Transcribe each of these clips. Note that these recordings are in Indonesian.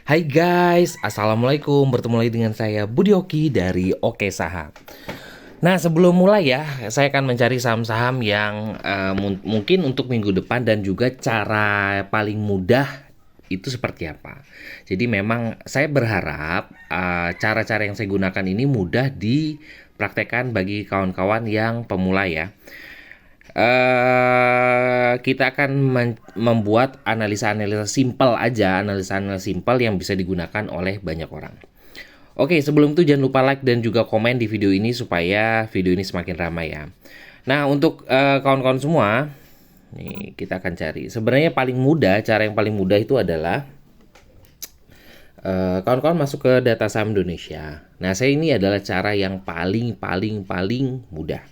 Hai guys, Assalamualaikum. Bertemu lagi dengan saya Budi Oki dari Oke Saham. Nah, sebelum mulai ya, saya akan mencari saham-saham yang mungkin untuk minggu depan dan juga cara paling mudah itu seperti apa. Jadi memang saya berharap cara-cara yang saya gunakan ini mudah dipraktekkan bagi kawan-kawan yang pemula ya. Kita akan membuat analisa-analisa simpel aja, analisa-analisa simpel yang bisa digunakan oleh banyak orang. Oke, sebelum itu jangan lupa like dan juga komen di video ini supaya video ini semakin ramai ya. Nah, untuk kawan-kawan semua, nih kita akan cari. Sebenarnya paling mudah, cara yang paling mudah itu adalah kawan-kawan masuk ke data saham Indonesia. Nah, saya ini adalah cara yang paling mudah.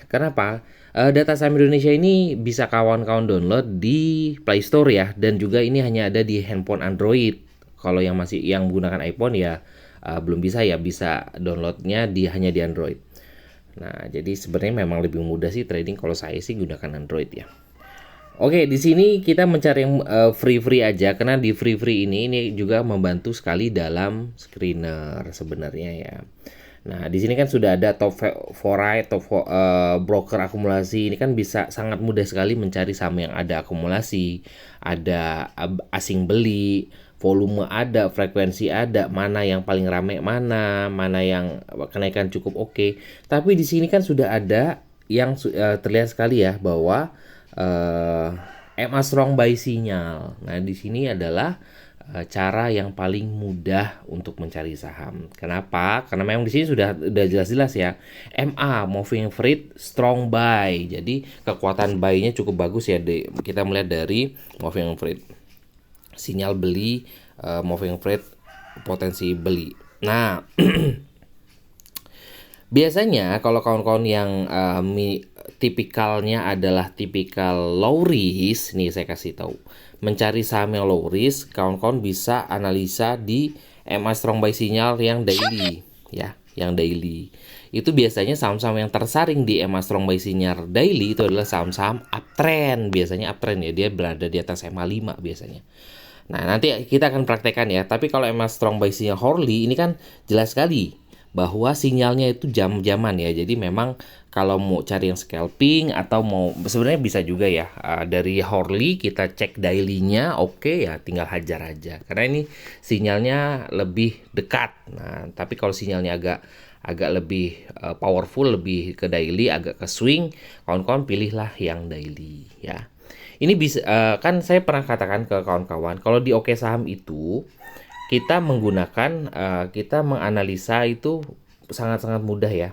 Kenapa? Data saham Indonesia ini bisa kawan-kawan download di Play Store ya, dan juga ini hanya ada di handphone Android. Kalau yang menggunakan iPhone ya belum bisa ya, bisa downloadnya hanya di Android. Nah, jadi sebenarnya memang lebih mudah sih trading kalau saya sih gunakan Android ya. Oke, di sini kita mencari yang free aja karena di free ini juga membantu sekali dalam screener sebenarnya ya. Nah, di sini kan sudah ada top favorite, broker akumulasi. Ini kan bisa sangat mudah sekali mencari saham yang ada akumulasi, ada asing beli, volume ada, frekuensi ada, mana yang paling ramai mana yang kenaikan cukup oke. Tapi di sini kan sudah ada yang terlihat sekali ya bahwa MA strong buy sinyal. Nah, di sini adalah cara yang paling mudah untuk mencari saham. Kenapa? Karena memang di sini sudah jelas-jelas ya. MA moving average strong buy. Jadi kekuatan buy-nya cukup bagus ya. Kita melihat dari moving average. Sinyal beli, moving average potensi beli. Nah, biasanya kalau kawan-kawan yang tipikalnya adalah tipikal low risk, nih saya kasih tahu. Mencari saham yang low risk, kawan-kawan bisa analisa di MA strong buy sinyal yang daily ya, yang daily. Itu biasanya saham-saham yang tersaring di MA strong buy sinyal daily itu adalah saham-saham uptrend, biasanya uptrend ya, dia berada di atas MA 5 biasanya. Nah, nanti kita akan praktekkan ya. Tapi kalau MA strong buy sinyal hourly ini kan jelas sekali bahwa sinyalnya itu jam-jaman ya. Jadi memang kalau mau cari yang scalping atau mau sebenarnya bisa juga ya, dari hourly kita cek daily-nya oke ya, tinggal hajar aja. Karena ini sinyalnya lebih dekat. Nah, tapi kalau sinyalnya agak lebih powerful, lebih ke daily, agak ke swing, kawan-kawan pilihlah yang daily ya. Ini bisa kan saya pernah katakan ke kawan-kawan kalau di Oke Saham itu kita kita menganalisa itu sangat-sangat mudah ya.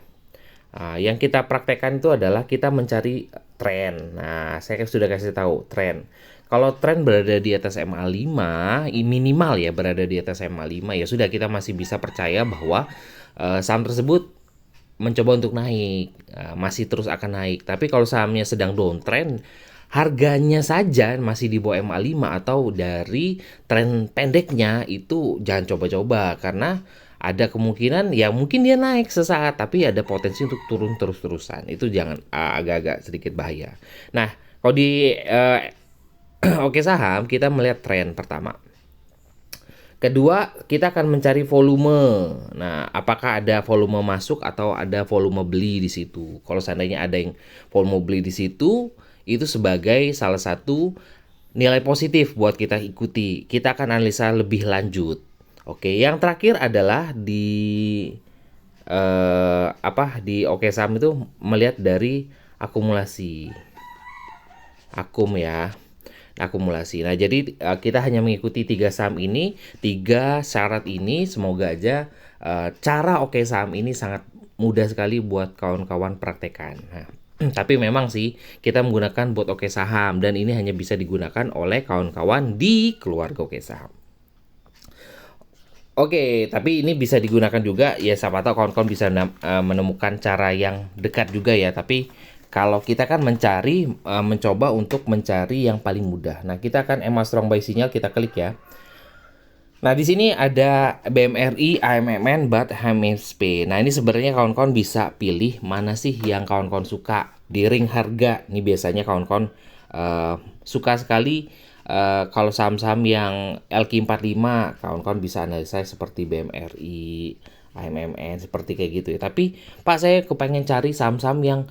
Yang kita praktekkan itu adalah kita mencari tren. Nah, saya sudah kasih tahu tren. Kalau tren berada di atas MA 5, minimal ya berada di atas MA 5, ya sudah kita masih bisa percaya bahwa saham tersebut mencoba untuk naik, masih terus akan naik. Tapi kalau sahamnya sedang downtrend, harganya saja masih di bawah MA 5 atau dari tren pendeknya, itu jangan coba-coba karena ada kemungkinan ya mungkin dia naik sesaat tapi ada potensi untuk turun terus-terusan. Itu jangan, agak-agak sedikit bahaya. Nah, kalau di Oke Saham kita melihat tren pertama. Kedua, kita akan mencari volume. Nah, apakah ada volume masuk atau ada volume beli di situ? Kalau seandainya ada yang volume beli di situ, itu sebagai salah satu nilai positif buat kita ikuti. Kita akan analisa lebih lanjut. Oke, yang terakhir adalah di Oke Saham itu melihat dari akumulasi. Akumulasi. Nah, jadi kita hanya mengikuti 3 saham ini, 3 syarat ini. Semoga aja cara Oke Saham ini sangat mudah sekali buat kawan-kawan praktekan. Nah, tapi memang sih kita menggunakan bot Oke Saham dan ini hanya bisa digunakan oleh kawan-kawan di keluarga Oke Saham. Oke, tapi ini bisa digunakan juga ya, siapa tahu kawan-kawan bisa menemukan cara yang dekat juga ya. Tapi kalau kita kan mencoba untuk mencari yang paling mudah. Nah, kita akan MA strong buy sinyal, kita klik ya. Nah, di sini ada BMRI, AMMN, BAT, HMSP. Nah, ini sebenarnya kawan-kawan bisa pilih mana sih yang kawan-kawan suka di ring harga. Ini biasanya kawan-kawan suka sekali Kalau saham-saham yang LQ45, kawan-kawan bisa analisa seperti BMRI, AMMN, seperti kayak gitu ya. Tapi Pak, saya kepengen cari saham-saham yang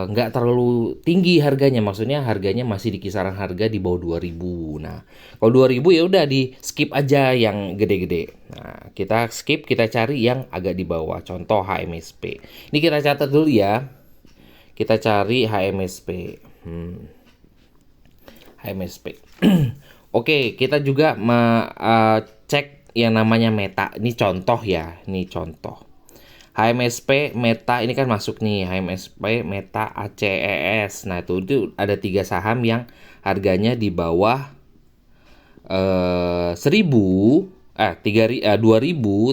nggak terlalu tinggi harganya, maksudnya harganya masih di kisaran harga di bawah 2000. Nah, kalau 2000 ya udah di skip aja yang gede-gede. Nah, kita skip, kita cari yang agak di bawah. Contoh HMSP. Ini kita catat dulu ya. Kita cari HMSP. HMSP. Oke, kita juga cek yang namanya Meta. Ini contoh ya, ini contoh. HMSP, Meta ini kan masuk nih, HMSP, Meta, ACES. Nah, itu ada 3 saham yang harganya di bawah 2000,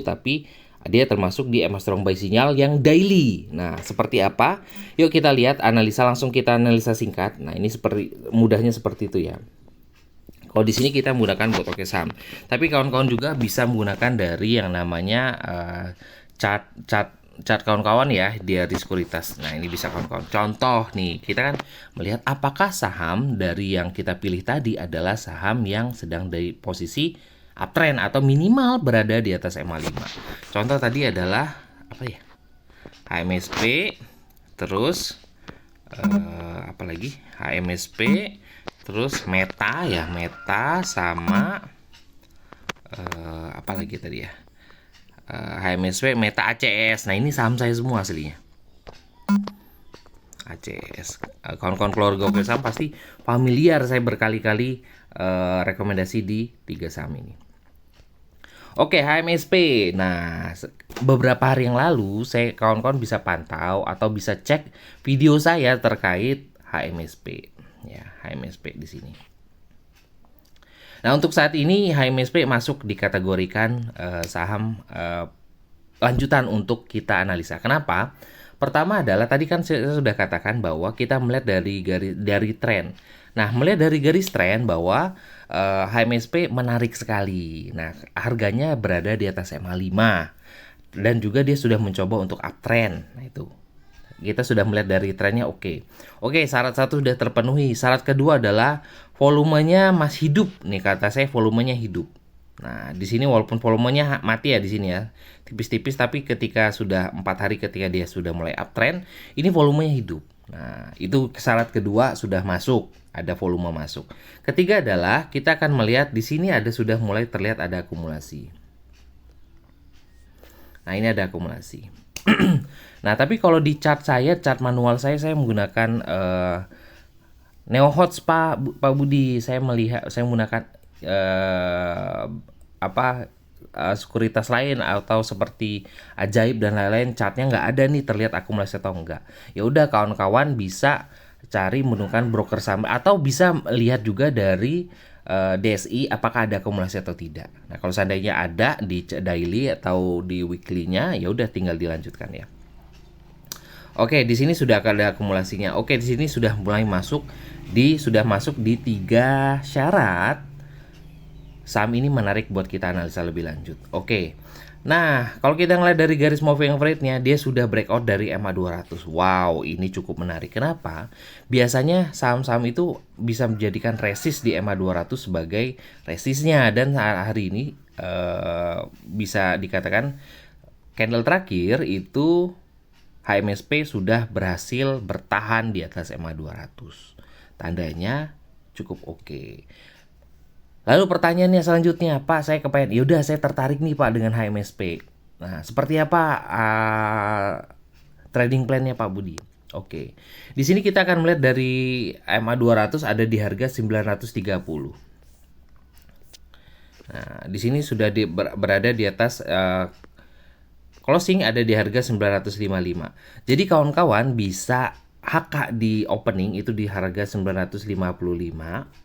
tapi dia termasuk di EMA Strong Buy sinyal yang daily. Nah, seperti apa? Yuk kita lihat, langsung kita analisa singkat. Nah, ini mudahnya seperti itu ya. Kalau di sini kita menggunakan broker saham. Tapi kawan-kawan juga bisa menggunakan dari yang namanya chart kawan-kawan ya, dari sekuritas. Nah, ini bisa kawan-kawan. Contoh nih, kita kan melihat apakah saham dari yang kita pilih tadi adalah saham yang sedang dari posisi uptrend atau minimal berada di atas MA5. Contoh tadi adalah apa ya? HMSP, terus apa lagi? HMSP, terus Meta ya, Meta sama apa lagi tadi ya? HMSP, Meta, ACS. Nah, ini saham saya semua aslinya. ACS. Kawan-kawan keluarga saham pasti familiar, saya berkali-kali rekomendasi di 3 saham ini. Oke, HMSP. Nah, beberapa hari yang lalu kawan-kawan bisa pantau atau bisa cek video saya terkait HMSP. Ya, HMSP di sini. Nah, untuk saat ini HMSP masuk dikategorikan saham lanjutan untuk kita analisa. Kenapa? Pertama adalah tadi kan saya sudah katakan bahwa kita melihat dari tren. Nah, melihat dari garis tren bahwa HMSP menarik sekali. Nah, harganya berada di atas MA5 dan juga dia sudah mencoba untuk uptrend. Nah, itu kita sudah melihat dari trennya oke. Oke, syarat satu sudah terpenuhi. Syarat kedua adalah volumenya masih hidup. Nih kata saya volumenya hidup. Nah, di sini walaupun volumenya mati ya di sini ya, tipis-tipis, tapi ketika sudah 4 hari ketika dia sudah mulai uptrend, ini volumenya hidup. Nah, itu syarat kedua sudah masuk, ada volume masuk. Ketiga adalah kita akan melihat di sini sudah mulai terlihat ada akumulasi. Nah, ini ada akumulasi. Nah, tapi kalau di chart manual saya menggunakan Neo Hots Pak Budi. Saya menggunakan sekuritas lain atau seperti Ajaib dan lain-lain, chartnya nggak ada nih terlihat akumulasi atau enggak. Ya udah, kawan-kawan bisa cari menggunakan broker saham atau bisa lihat juga dari DSI apakah ada akumulasi atau tidak. Nah, kalau seandainya ada di daily atau di weekly-nya, ya udah tinggal dilanjutkan ya. Oke, di sini sudah ada akumulasinya. Oke, di sini sudah mulai masuk di 3 syarat. Saham ini menarik buat kita analisa lebih lanjut. Oke. Nah, kalau kita ngeliat dari garis moving average-nya, dia sudah breakout dari MA200. Wow, ini cukup menarik. Kenapa? Biasanya saham-saham itu bisa menjadikan resist di MA200 sebagai resistnya, dan hari ini bisa dikatakan candle terakhir itu HMSP sudah berhasil bertahan di atas MA200. Tandanya cukup oke. Lalu pertanyaannya selanjutnya, Pak, saya kepengen, yaudah saya tertarik nih Pak dengan HMSP. Nah, seperti apa trading plan-nya Pak Budi? Oke. Di sini kita akan melihat dari MA200 ada di harga 930. Nah, di sini sudah berada di atas closing ada di harga 955. Jadi kawan-kawan bisa HK di opening itu di harga 955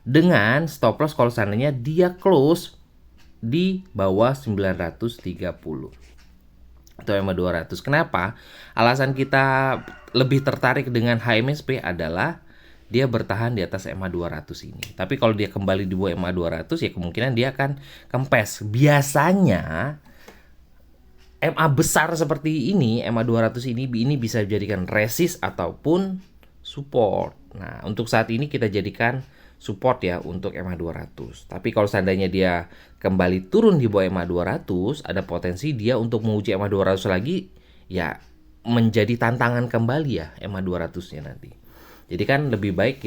dengan stop loss kalau seandainya dia close di bawah 930 atau MA200. Kenapa? Alasan kita lebih tertarik dengan HMSP adalah dia bertahan di atas MA200 ini. Tapi kalau dia kembali di bawah MA200 ya kemungkinan dia akan kempes. Biasanya MA besar seperti ini, MA200 ini bisa dijadikan resist ataupun support. Nah, untuk saat ini kita jadikan support ya untuk EMA 200. Tapi kalau seandainya dia kembali turun di bawah EMA 200, ada potensi dia untuk menguji EMA 200 lagi ya menjadi tantangan kembali ya EMA 200-nya nanti. Jadi kan lebih baik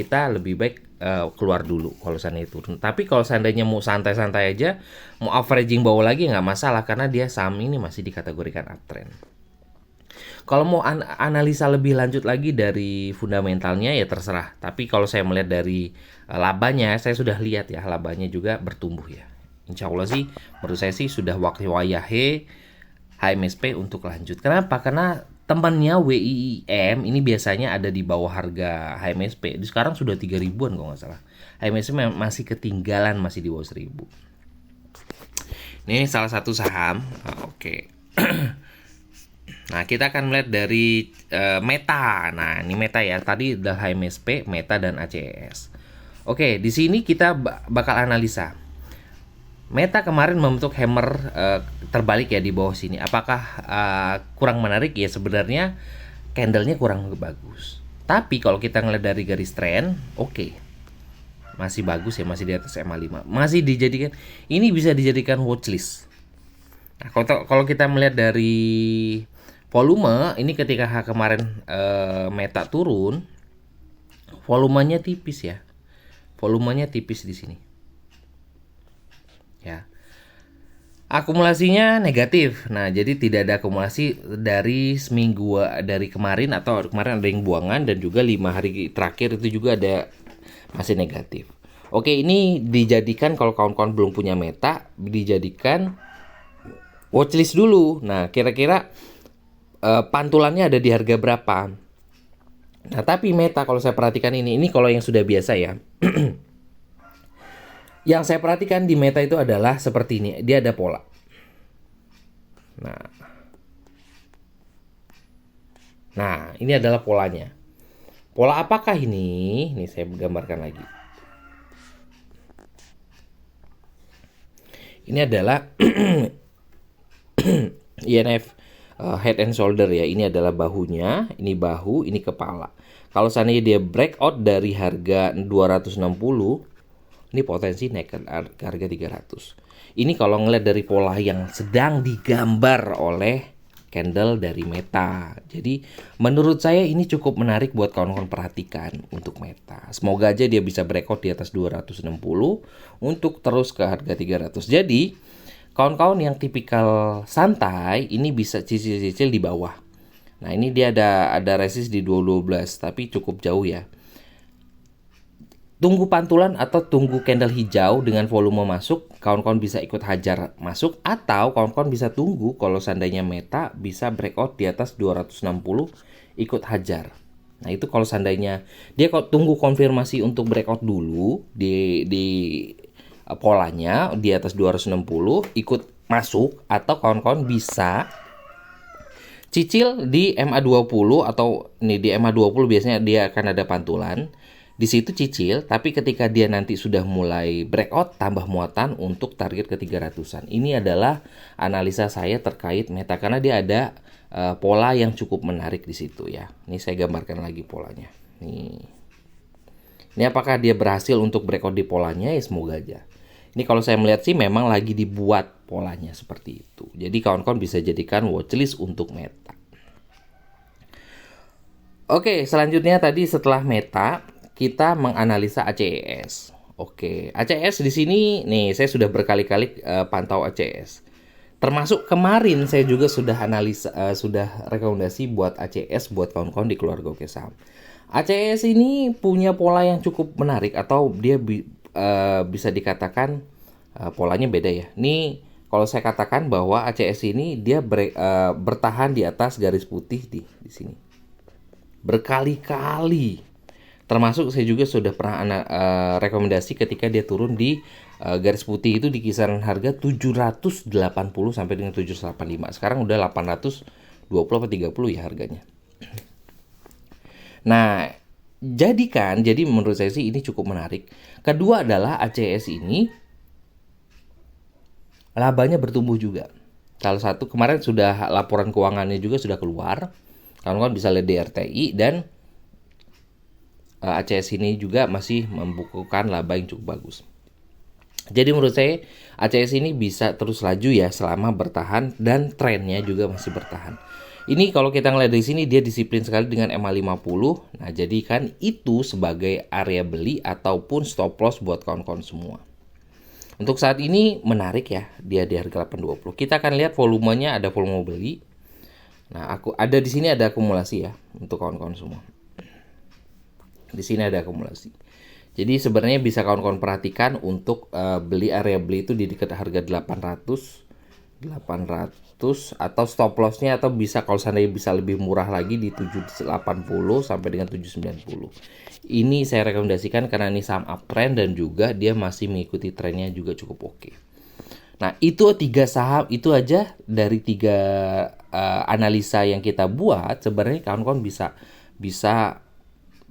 keluar dulu kalau seandainya turun. Tapi kalau seandainya mau santai-santai aja, mau averaging bawah lagi nggak masalah karena dia saham ini masih dikategorikan uptrend. Kalau mau analisa lebih lanjut lagi dari fundamentalnya ya terserah. Tapi kalau saya melihat dari labanya, saya sudah lihat ya labanya juga bertumbuh ya. Insya Allah sih, menurut saya sih sudah waktu wayahe HMSP untuk lanjut. Kenapa? Karena temannya WIIM ini biasanya ada di bawah harga HMSP. Sekarang sudah 3 ribuan kalau nggak salah. HMSP masih ketinggalan, masih di bawah 1000. Ini salah satu saham. Oke. Nah, kita akan melihat dari Meta. Nah, ini Meta ya. Tadi udah HMSP, Meta, dan ACS. Oke, di sini kita bakal analisa. Meta kemarin membentuk hammer terbalik ya di bawah sini. Apakah kurang menarik? Ya sebenarnya candlenya kurang bagus. Tapi kalau kita ngeliat dari garis trend, oke. Masih bagus ya, masih di atas MA5. Masih dijadikan, ini bisa dijadikan watchlist. Nah, kalau kita melihat dari volume, ini ketika kemarin Meta turun, volumenya tipis ya. Volumenya tipis di sini. Ya. Akumulasinya negatif. Nah, jadi tidak ada akumulasi dari seminggu dari kemarin atau kemarin ada yang buangan dan juga 5 hari terakhir itu juga ada masih negatif. Oke, ini dijadikan kalau kawan-kawan belum punya Meta, dijadikan watchlist dulu. Nah, kira-kira pantulannya ada di harga berapa? Nah, tapi Meta kalau saya perhatikan ini kalau yang sudah biasa ya. Yang saya perhatikan di Meta itu adalah seperti ini, dia ada pola. Nah, ini adalah polanya. Pola apakah ini? Ini saya gambarkan lagi. Ini adalah INF head and shoulder ya. Ini adalah bahunya, ini bahu, ini kepala. Kalau seandainya dia breakout dari harga 260, ini potensi naik ke harga 300. Ini kalau ngeliat dari pola yang sedang digambar oleh candle dari Meta. Jadi menurut saya ini cukup menarik buat kawan-kawan perhatikan untuk Meta. Semoga aja dia bisa breakout di atas 260 untuk terus ke harga 300. Jadi kawan-kawan yang tipikal santai ini bisa cicil-cicil di bawah. Nah, ini dia ada resist di 212 tapi cukup jauh ya. Tunggu pantulan atau tunggu candle hijau dengan volume masuk, kawan-kawan bisa ikut hajar masuk, atau kawan-kawan bisa tunggu kalau seandainya Meta bisa breakout di atas 260 ikut hajar. Nah, itu kalau seandainya dia tunggu konfirmasi untuk breakout dulu di polanya di atas 260 ikut masuk, atau kawan-kawan bisa cicil di MA20 atau ini di MA20 biasanya dia akan ada pantulan. Di situ cicil, tapi ketika dia nanti sudah mulai breakout, tambah muatan untuk target ke 300-an. Ini adalah analisa saya terkait Meta karena dia ada pola yang cukup menarik di situ ya. Ini saya gambarkan lagi polanya. Nih. Ini apakah dia berhasil untuk breakout di polanya? Ya semoga aja. Ini kalau saya melihat sih memang lagi dibuat polanya seperti itu. Jadi kawan-kawan bisa jadikan watchlist untuk Meta. Oke, selanjutnya tadi setelah Meta kita menganalisa ACS. Oke, ACS di sini nih saya sudah berkali-kali pantau ACS. Termasuk kemarin saya juga sudah analisa, sudah rekomendasi buat ACS buat kawan-kawan di keluarga Oke Saham. ACS ini punya pola yang cukup menarik atau dia bisa dikatakan polanya beda ya. Ini kalau saya katakan bahwa ACS ini dia bertahan di atas garis putih di sini. Berkali-kali. Termasuk saya juga sudah pernah rekomendasi ketika dia turun di garis putih itu di kisaran harga 780 sampai dengan 785. Sekarang udah 820 atau 30 ya harganya. Nah, jadi menurut saya sih ini cukup menarik. Kedua adalah ACS ini labanya bertumbuh juga. Salah satu kemarin sudah laporan keuangannya juga sudah keluar. Kawan-kawan bisa lihat DRTI dan ACS ini juga masih membukukan laba yang cukup bagus. Jadi menurut saya ACS ini bisa terus laju ya selama bertahan dan trennya juga masih bertahan. Ini kalau kita ngeliat dari sini dia disiplin sekali dengan MA50. Nah, jadi kan itu sebagai area beli ataupun stop loss buat kawan-kawan semua. Untuk saat ini menarik ya, dia di harga 820. Kita akan lihat volumenya, ada volume beli. Nah, aku ada di sini ada akumulasi ya untuk kawan-kawan semua. Di sini ada akumulasi. Jadi sebenarnya bisa kawan-kawan perhatikan untuk beli area beli itu di dekat harga 800 atau stop lossnya, atau bisa kalau seandainya bisa lebih murah lagi di 780 sampai dengan 790. Ini saya rekomendasikan karena ini saham uptrend dan juga dia masih mengikuti trennya juga cukup oke. Nah, itu 3 saham itu aja dari 3 analisa yang kita buat. Sebenarnya kawan-kawan bisa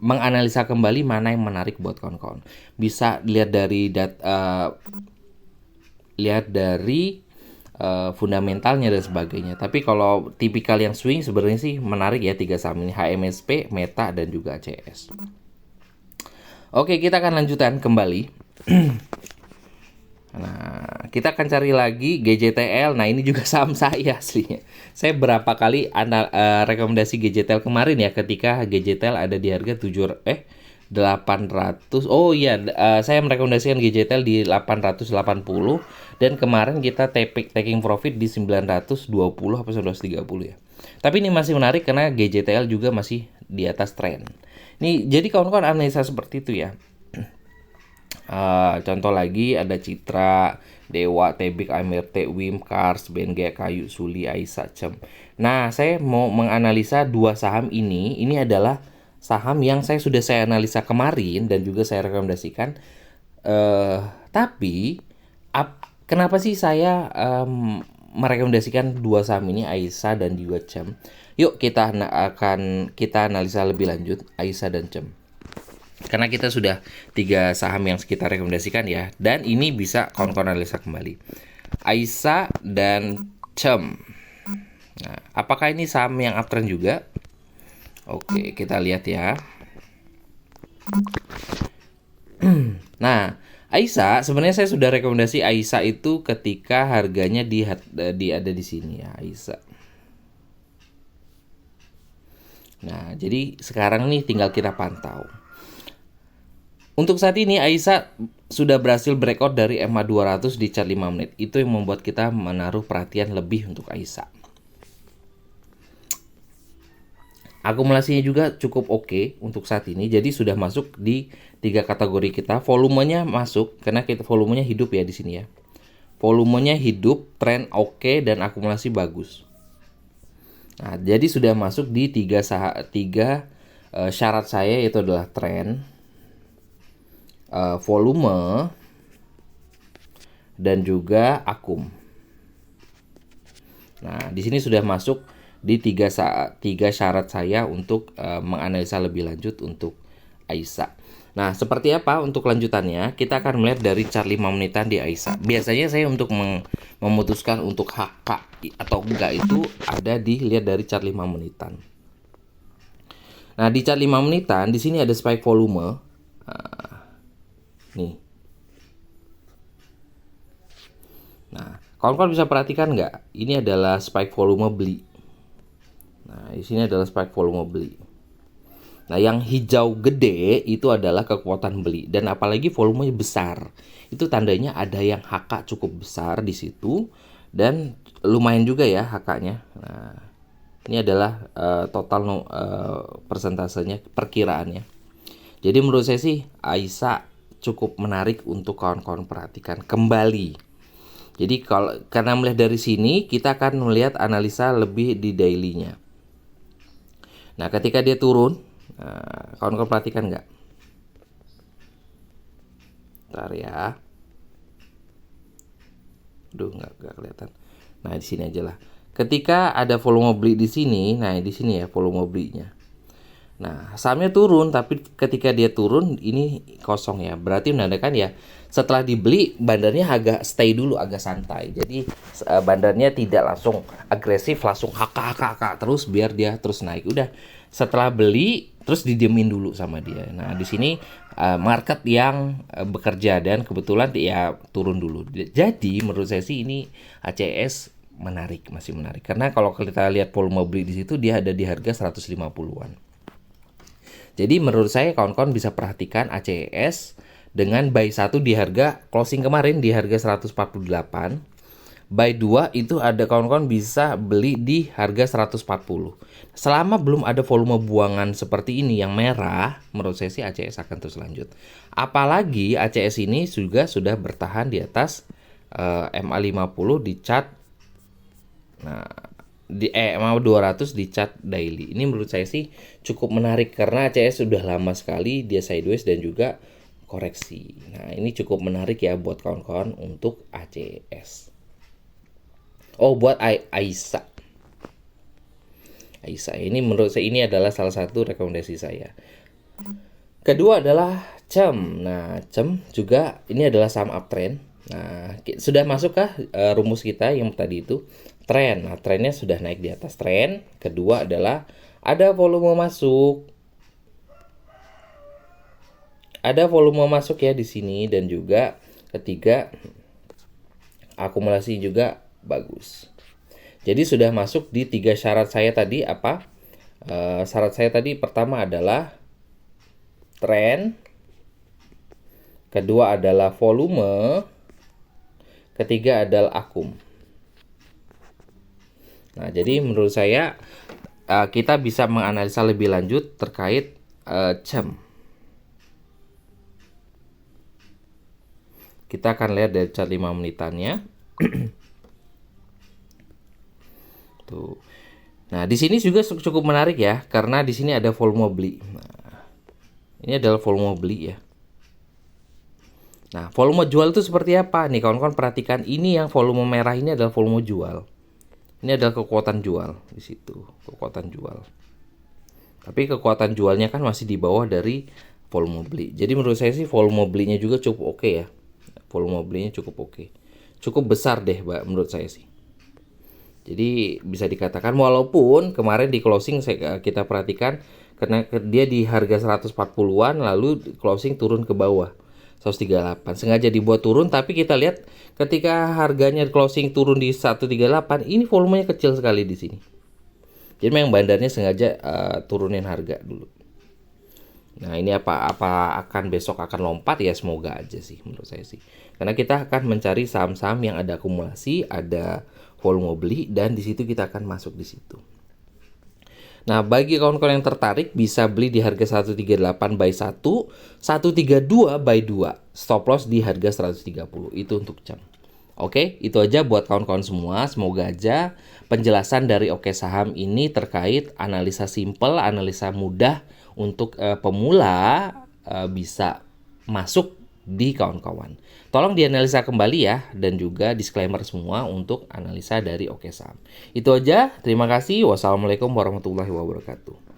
menganalisa kembali mana yang menarik buat kawan-kawan. Bisa lihat dari fundamentalnya dan sebagainya. Tapi kalau tipikal yang swing sebenarnya sih menarik ya 3 saham ini, HMSP, Meta dan juga ACS. Oke, kita akan lanjutkan kembali. Nah, kita akan cari lagi GJTL. Nah, ini juga saham saya aslinya. Saya berapa kali rekomendasi GJTL kemarin ya, ketika GJTL ada di harga 800. Oh iya, saya merekomendasikan GJTL di 880 dan kemarin kita taking profit di 920 atau 930 ya. Tapi ini masih menarik karena GJTL juga masih di atas tren. Nih, jadi kawan-kawan analisa seperti itu ya. Contoh lagi ada Citra, Dewa, Tebik, AMRT, WIM, Kars, BNG, Kayu, Suli, Aisa, Cem. Nah, saya mau menganalisa 2 saham ini. Ini adalah saham yang saya analisa kemarin dan juga saya rekomendasikan. Tapi kenapa sih saya merekomendasikan 2 saham ini, Aisa dan juga Cem? Yuk kita analisa lebih lanjut Aisa dan Cem. Karena kita sudah 3 saham yang kita rekomendasikan ya, dan ini bisa kawan-kawan analisa kembali. Aisa dan Cem. Nah, apakah ini saham yang uptrend juga? Oke, kita lihat ya. Nah, Aisa sebenarnya saya sudah rekomendasi Aisa itu ketika harganya ada di sini ya, Aisa. Nah, jadi sekarang nih tinggal kita pantau. Untuk saat ini Aisa sudah berhasil breakout dari MA200 di chart 5 menit. Itu yang membuat kita menaruh perhatian lebih untuk Aisa. Akumulasinya juga cukup oke untuk saat ini. Jadi sudah masuk di 3 kategori kita. Volumenya masuk karena volumenya hidup ya di sini ya. Volumenya hidup, tren oke dan akumulasi bagus. Nah, jadi sudah masuk di 3 syarat saya, yaitu adalah tren, volume dan juga akum. Nah, di sini sudah masuk di 3 syarat saya untuk menganalisa lebih lanjut untuk Aisa. Nah, seperti apa untuk lanjutannya? Kita akan melihat dari chart 5 menitan di Aisa. Biasanya saya untuk memutuskan untuk HK atau enggak itu dilihat dari chart 5 menitan. Nah, di chart 5 menitan di sini ada spike volume. Nih. Nah, kawan-kawan bisa perhatikan nggak? Ini adalah spike volume beli. Nah, di sini adalah spike volume beli. Nah, yang hijau gede itu adalah kekuatan beli, dan apalagi volumenya besar. Itu tandanya ada yang HK cukup besar di situ dan lumayan juga ya HK-nya. Nah, ini adalah total persentasenya, perkiraannya. Jadi menurut saya sih Aisa cukup menarik untuk kawan-kawan perhatikan kembali. Jadi karena melihat dari sini kita akan melihat analisa lebih di daily-nya. Nah, ketika dia turun, kawan-kawan perhatikan nggak? Bentar ya. Nggak kelihatan. Nah, di sini aja lah. Ketika ada volume beli di sini, nah di sini ya volume belinya. Nah, sahamnya turun, tapi ketika dia turun ini kosong ya. Berarti menandakan ya setelah dibeli bandarnya agak stay dulu, agak santai. Jadi bandarnya tidak langsung agresif, langsung HK terus biar dia terus naik. Udah, setelah beli terus didiemin dulu sama dia. Nah, di sini market yang bekerja dan kebetulan ya turun dulu. Jadi menurut saya sih ini ACS menarik, masih menarik. Karena kalau kita lihat volume beli di situ dia ada di harga 150-an. Jadi menurut saya kawan-kawan bisa perhatikan ACS dengan buy 1 di harga closing kemarin di harga 148. Buy 2 itu ada kawan-kawan bisa beli di harga 140. Selama belum ada volume buangan seperti ini yang merah, menurut saya sih ACS akan terus lanjut. Apalagi ACS ini juga sudah bertahan di atas MA50 di chart. Nah, di MA200 di chart daily. Ini menurut saya sih cukup menarik karena ACS sudah lama sekali dia sideways dan juga koreksi. Nah, ini cukup menarik ya buat kawan-kawan untuk ACS. Oh, buat Aisyah. Aisyah ini menurut saya ini adalah salah satu rekomendasi saya. Kedua adalah CEM. Nah, CEM juga ini adalah saham uptrend. Nah, sudah masukkah rumus kita yang tadi itu? Tren. Nah, trennya sudah naik di atas tren. Kedua adalah ada volume masuk. Ada volume masuk ya di sini dan juga ketiga akumulasi juga bagus. Jadi sudah masuk di 3 syarat saya tadi apa? Syarat saya tadi pertama adalah tren, kedua adalah volume, ketiga adalah akum. Nah, jadi menurut saya kita bisa menganalisa lebih lanjut terkait CEM. Kita akan lihat dari chart 5 menitannya. Tuh. Nah, di sini juga cukup menarik ya, karena di sini ada volume beli. Nah, ini adalah volume beli ya. Nah, volume jual itu seperti apa? Nih, kawan-kawan perhatikan, ini yang volume merah ini adalah volume jual. Ini adalah kekuatan jual di situ, kekuatan jual. Tapi kekuatan jualnya kan masih di bawah dari volume beli. Jadi menurut saya sih volume belinya juga cukup oke ya. Volume belinya cukup oke. Cukup besar deh, Mbak, menurut saya sih. Jadi bisa dikatakan walaupun kemarin di closing kita perhatikan karena dia di harga 140-an lalu closing turun ke bawah 138. Sengaja dibuat turun tapi kita lihat ketika harganya closing turun di 138 ini volumenya kecil sekali di sini. Jadi memang bandarnya sengaja turunin harga dulu. Nah, ini apa akan besok akan lompat ya, semoga aja sih menurut saya sih. Karena kita akan mencari saham-saham yang ada akumulasi, ada volume beli dan di situ kita akan masuk di situ. Nah, bagi kawan-kawan yang tertarik bisa beli di harga 138 buy 1, 132 buy 2. Stop loss di harga 130. Itu untuk CEM. Oke, itu aja buat kawan-kawan semua. Semoga aja penjelasan dari Oke Saham ini terkait analisa simple, analisa mudah untuk pemula bisa masuk di kawan-kawan. Tolong dianalisa kembali ya dan juga disclaimer semua untuk analisa dari Oke Saham. Itu aja. Terima kasih. Wassalamualaikum warahmatullahi wabarakatuh.